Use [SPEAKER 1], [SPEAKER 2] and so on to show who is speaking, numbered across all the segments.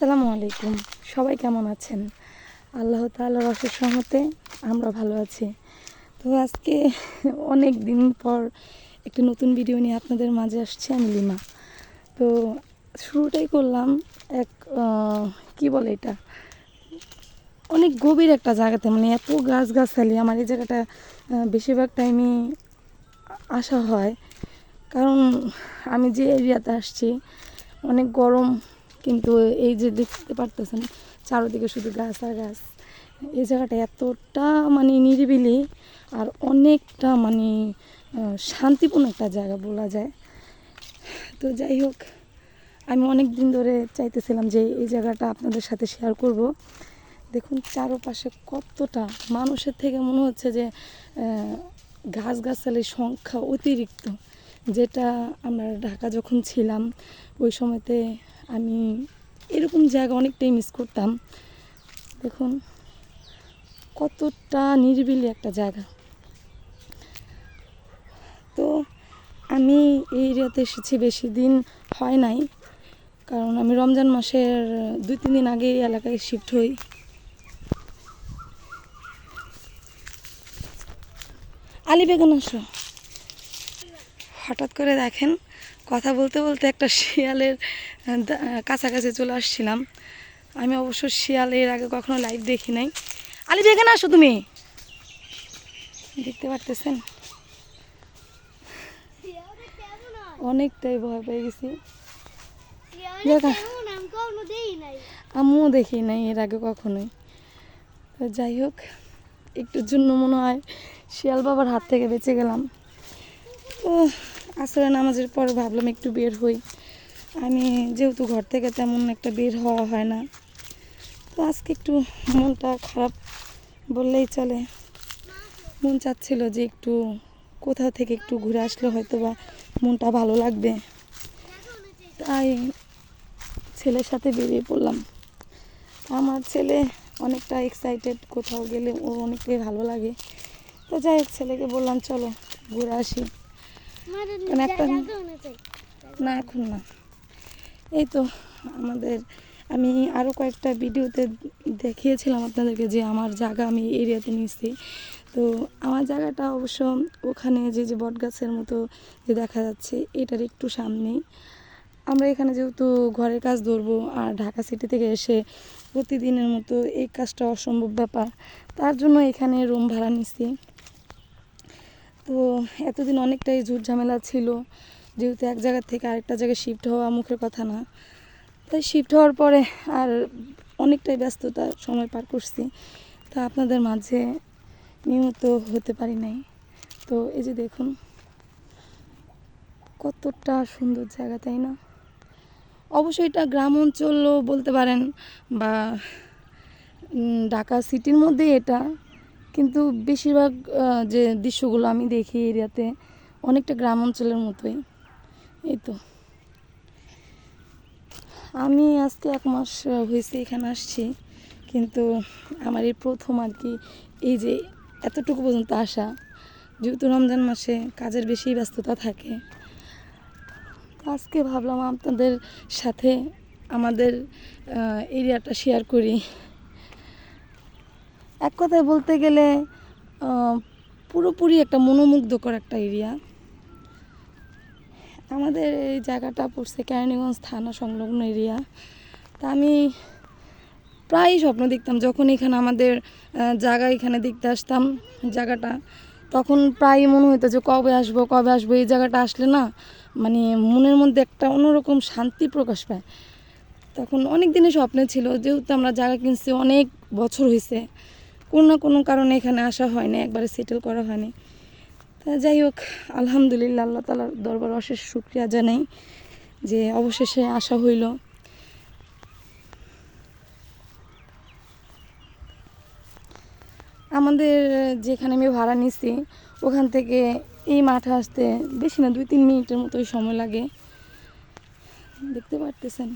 [SPEAKER 1] আসসালামু আলাইকুম। সবাই কেমন আছেন? আল্লাহ তাআলার অশেষ রহমতে আমরা ভালো আছি। তো আজকে অনেক দিন পর একটি নতুন ভিডিও নিয়ে আপনাদের মাঝে আসছি আমি লিমা। তো শুরুটাই করলাম এক কি বলে এটা, অনেক গভীর একটা জায়গাতে, মানে এত গাছগাছালি আমার এই জায়গাটা বেশিরভাগ টাইমই আসা হয়, কারণ আমি যে এরিয়াতে আসছি অনেক গরম, কিন্তু এই যে দেখতে পারতেছেন চারদিকে শুধু গাছ আর গাছ। এই জায়গাটা এতটা মানে নিরিবিলি আর অনেকটা মানে শান্তিপূর্ণ একটা জায়গা বলা যায়। তো যাই হোক, আমি অনেক দিন ধরে চাইতেছিলাম যে এই জায়গাটা আপনাদের সাথে শেয়ার করব। দেখুন চারপাশে কতটা, মানুষের থেকে মনে হচ্ছে যে গাছগাছালির সংখ্যা অতিরিক্ত। যেটা আমরা ঢাকা যখন ছিলাম ওই সময়তে আমি এরকম জায়গা অনেকটাই মিস করতাম। দেখুন কতটা নিরিবিলি একটা জায়গা। তো আমি এই এরিয়াতে এসেছি বেশি দিন হয় নাই, কারণ আমি রমজান মাসের 2-3 দিন আগে এই এলাকায় শিফট হই। আলী বেগুন আসো। হঠাৎ করে দেখেন কথা বলতে বলতে একটা শিয়ালের কাছাকাছি চলে আসছিলাম। আমি অবশ্য শিয়াল এর আগে কখনো লাইভ দেখি নাই। আলী বেগুন আসো, তুমি দেখতে পারতেছেন অনেকটাই ভয় পেয়ে গেছি। আমিও দেখি নাই এর আগে কখনোই। তো যাই হোক, একটুর জন্য মনে হয় শিয়াল বাবার হাত থেকে বেঁচে গেলাম। তো আসলে নামাজের পর ভাবলাম একটু বের হই। আমি যেহেতু ঘর থেকে তেমন একটা বের হওয়া হয় না, তো আজকে একটু মনটা খারাপ বললেই চলে। মন চাচ্ছিল যে একটু কোথাও থেকে একটু ঘুরে আসলে হয়তো বা মনটা ভালো লাগবে, তাই ছেলের সাথে বেরিয়ে পড়লাম। আমার ছেলে অনেকটা এক্সাইটেড, কোথাও গেলে ও অনেকটাই ভালো লাগে। তো যাই হোক, ছেলেকে বললাম চলো ঘুরে আসি। কারণ একটা না, এখন না, এই তো আমাদের, আমি আরও কয়েকটা ভিডিওতে দেখিয়েছিলাম আপনাদেরকে যে আমার জায়গা আমি এরিয়াতে নিয়েছি। তো আমার জায়গাটা অবশ্য ওখানে যে বট গাছের মতো যে দেখা যাচ্ছে এটার একটু সামনেই। আমরা এখানে যেহেতু ঘরের কাজ ধরবো আর ঢাকা সিটি থেকে এসে প্রতিদিনের মতো এই কাজটা অসম্ভব ব্যাপার, তার জন্য এখানে রুম ভাড়া নিছি। তো এতদিন অনেকটাই ঝুট ঝামেলা ছিল, যেহেতু এক জায়গা থেকে আরেকটা জায়গায় শিফট হওয়া মুখের কথা না। তাই শিফট হওয়ার পরে আর অনেকটাই ব্যস্ততার সময় পার করছি, তা আপনাদের মাঝে নিয়মিত হতে পারি নাই। তো এই যে দেখুন কতটা সুন্দর জায়গা, তাই না? অবশ্যই এটা গ্রাম অঞ্চলও বলতে পারেন বা ঢাকা সিটির মধ্যে এটা, কিন্তু বেশিরভাগ যে দৃশ্যগুলো আমি দেখি এরিয়াতে অনেকটা গ্রাম অঞ্চলের মতোই। এই তো আমি আজকে 1 মাস হয়েছে এখানে আসছি, কিন্তু আমার এই প্রথম আর কি এই যে এতটুকু পর্যন্ত আসা। যেহেতু রমজান মাসে কাজের বেশি ব্যস্ততা থাকে, আজকে ভাবলাম আপনাদের সাথে আমাদের এরিয়াটা শেয়ার করি। এক কথায় বলতে গেলে পুরোপুরি একটা মনোমুগ্ধকর একটা এরিয়া। আমাদের এই জায়গাটা পড়ছে কেরানীগঞ্জ থানা সংলগ্ন এরিয়া। তা আমি প্রায়ই স্বপ্ন দেখতাম যখন এখানে আমাদের জায়গা এখানে দেখতে আসতাম জায়গাটা, তখন প্রায়ই মনে হতো যে কবে আসবো কবে আসবো। এই জায়গাটা আসলে না মানে মনের মধ্যে একটা অন্যরকম শান্তি প্রকাশ পায়। তখন অনেক দিনের স্বপ্নে ছিল, যেহেতু আমরা জায়গা কিনছি অনেক বছর হয়েছে, কোনো না কোনো কারণে এখানে আসা হয়নি, একবারে সেটেল করা হয়নি। তা যাই হোক, আলহামদুলিল্লাহ, আল্লাহ তাআলার দরবার অশেষ শুকরিয়া জানাই যে অবশেষে আসা হইল। আমাদের যেখানে আমি ভাড়া নিছি ওখান থেকে এই মাঠে আসতে বেশি না 2-3 মিনিটের মতোই সময় লাগে। দেখতে পারতেছেন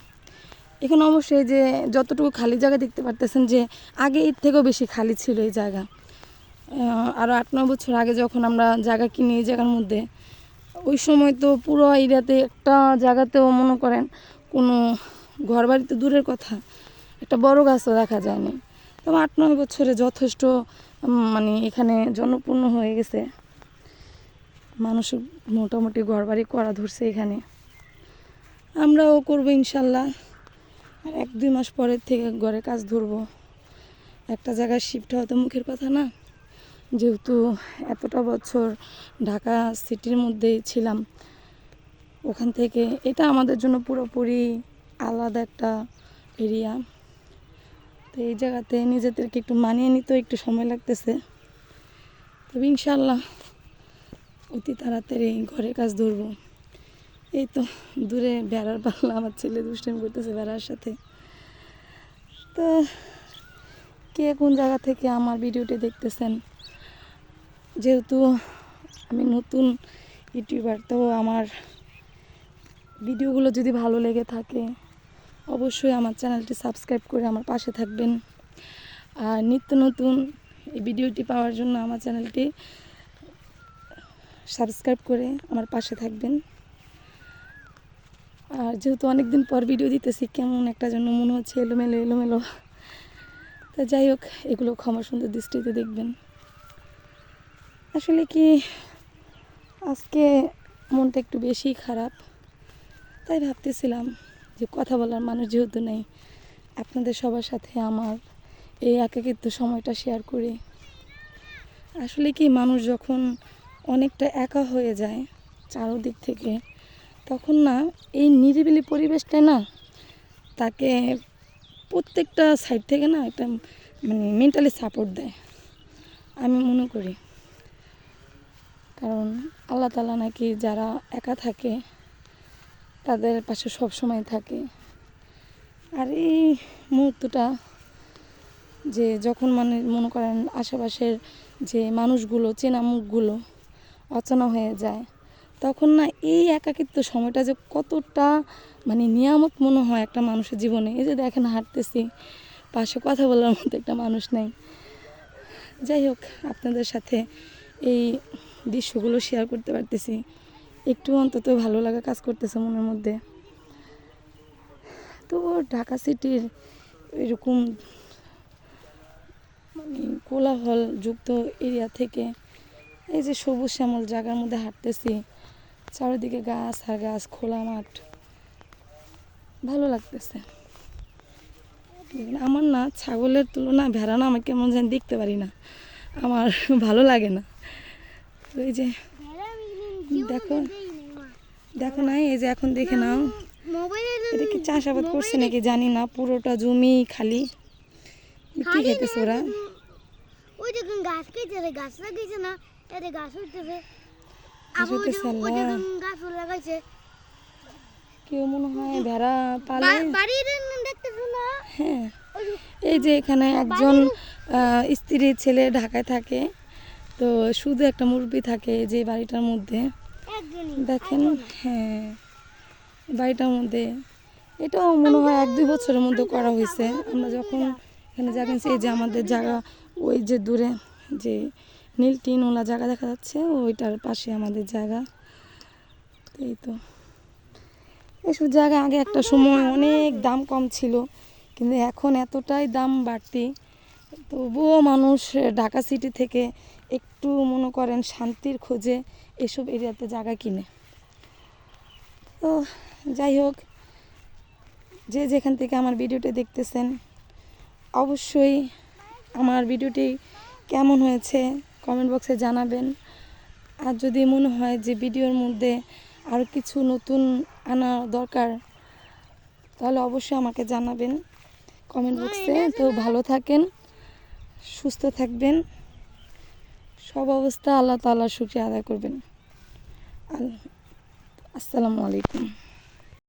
[SPEAKER 1] এখানে অবশ্যই যে যতটুকু খালি জায়গা দেখতে পারতেছেন যে আগে এর থেকেও বেশি খালি ছিল এই জায়গা। আরও 8-9 বছর আগে যখন আমরা জায়গা কিনি এই জায়গার মধ্যে, ওই সময় তো পুরো এরিয়াতে একটা জায়গাতেও মনে করেন কোনো ঘর বাড়ি তো দূরের কথা, একটা বড় গাছও দেখা যায়নি। তবে 8-9 বছরে যথেষ্ট মানে এখানে জনপূর্ণ হয়ে গেছে, মানুষ মোটামুটি ঘর বাড়ি করা ধরছে এখানে। আমরাও করবো ইনশাল্লাহ, আর 1-2 মাস পরের থেকে ঘরের কাজ ধরবো। একটা জায়গায় শিফট হওয়া তো মুখের কথা না, যেহেতু এতটা বছর ঢাকা সিটির মধ্যেই ছিলাম, ওখান থেকে এটা আমাদের জন্য পুরোপুরি আলাদা একটা এরিয়া। তো এই জায়গাতে নিজেদেরকে একটু মানিয়ে নিতেও একটু সময় লাগতেছে। তবে ইনশাল্লাহ অতি তাড়াতাড়ি ঘরের কাজ ধরবো। এই তো দূরে বেড়ার পাল্লা, আমার ছেলে দুষ্টামি করতেছে বেড়ার সাথে। তো কে কোন জায়গা থেকে আমার ভিডিওটি দেখতেছেন, যেহেতু আমি নতুন ইউটিউবার, তো আমার ভিডিওগুলো যদি ভালো লেগে থাকে অবশ্যই আমার চ্যানেলটি সাবস্ক্রাইব করে আমার পাশে থাকবেন। আর নিত্য নতুন এই ভিডিওটি পাওয়ার জন্য আমার চ্যানেলটি সাবস্ক্রাইব করে আমার পাশে থাকবেন। আর যেহেতু অনেক দিন পর ভিডিও দিতেছি, কেমন একটা জন্য মনে হচ্ছে এলোমেলো এলোমেলো, তা যাই হোক, এগুলো ক্ষমা সুন্দর দৃষ্টিতে দেখবেন। আসলে কি আজকে মনটা একটু বেশি খারাপ, তাই ভাবতেছিলাম যে কথা বলার মানুষ যেহেতু নেই, আপনাদের সবার সাথে আমার এই একাকিত্ব সময়টা শেয়ার করি। আসলে কি মানুষ যখন অনেকটা একা হয়ে যায় চারদিক থেকে, তখন না এই নিরিবিলি পরিবেশটা না তাকে প্রত্যেকটা সাইড থেকে না একটা মানে মেন্টালি সাপোর্ট দেয়, আমি মনে করি। কারণ আল্লাহ তাআলা নাকি যারা একা থাকে তাদের পাশে সব সময় থাকে। আর এই মুহূর্তটা যে যখন মানে মনে করেন আশেপাশের যে মানুষগুলো, চেনা মুখগুলো অচেনা হয়ে যায়, তখন না এই একাকিত্ব সময়টা যে কতটা মানে নিয়ামত মনে হয় একটা মানুষের জীবনে। এই যে দেখেন হাঁটতেছি, পাশে কথা বলার মতো একটা মানুষ নেই। যাই হোক, আপনাদের সাথে এই দৃশ্যগুলো শেয়ার করতে পারতেছি, একটু অন্তত ভালো লাগা কাজ করতেছে মনের মধ্যে। তো ঢাকা সিটির এরকম মানে কোলাহল যুক্ত এরিয়া থেকে এই যে সবুজ শ্যামল জায়গার মধ্যে হাঁটতেছি, চারিদিকে গাছ আর গাছ, খোলা মাঠ, ভালো লাগতেছে। আমার না ছাগলের তুলনা ভেড়া না আমি কেমন যেন দেখতে পারি না, আমার ভালো লাগে না। তো এই যে দেখো দেখো না, এই যে এখন দেখে নাও, এটা কি চাষাবাদ করছে নাকি জানি না, পুরোটা জমি খালি, কি খেতেছে ওরা।
[SPEAKER 2] ওই দেখুন গাছ কেটেছে, গাছ লাগাইছে না, এতে গাছ হইতেছে, গাছ লাগাইছে।
[SPEAKER 1] কেউ মনে হয় ভেড়া পালে।
[SPEAKER 2] দেখতেছো না?
[SPEAKER 1] হ্যাঁ, এই যে এখানে একজন স্ত্রী ছেলে ঢাকায় থাকে, তো শুধু একটা মুরগি থাকে যে বাড়িটার মধ্যে, দেখেন। হ্যাঁ, বাড়িটার মধ্যে এটাও মনে হয় 1-2 বছরের মধ্যে করা হয়েছে। আমরা যখন এখানে জায়গা এই যে আমাদের জায়গা, ওই যে দূরে যে নীল টিনওয়ালা জায়গা দেখা যাচ্ছে, ওইটার পাশে আমাদের জায়গা। এই তো এসব জায়গা আগে একটা সময় অনেক দাম কম ছিল, কিন্তু এখন এতটাই দাম বাড়তি, তবুও মানুষ ঢাকা সিটি থেকে একটু মনে করেন শান্তির খোঁজে এসব এরিয়াতে জায়গা কিনে। তো যাই হোক, যে যেখান থেকে আমার ভিডিওটি দেখতেছেন অবশ্যই আমার ভিডিওটি কেমন হয়েছে কমেন্ট বক্সে জানাবেন। আর যদি মনে হয় যে ভিডিওর মধ্যে আরও কিছু নতুন আনা দরকার, তাহলে অবশ্যই আমাকে জানাবেন কমেন্ট বক্সে। তো ভালো থাকেন, সুস্থ থাকবেন, সব অবস্থা আল্লাহ তাআলার শুকরিয়া আদায় করবেন। আসসালামু আলাইকুম।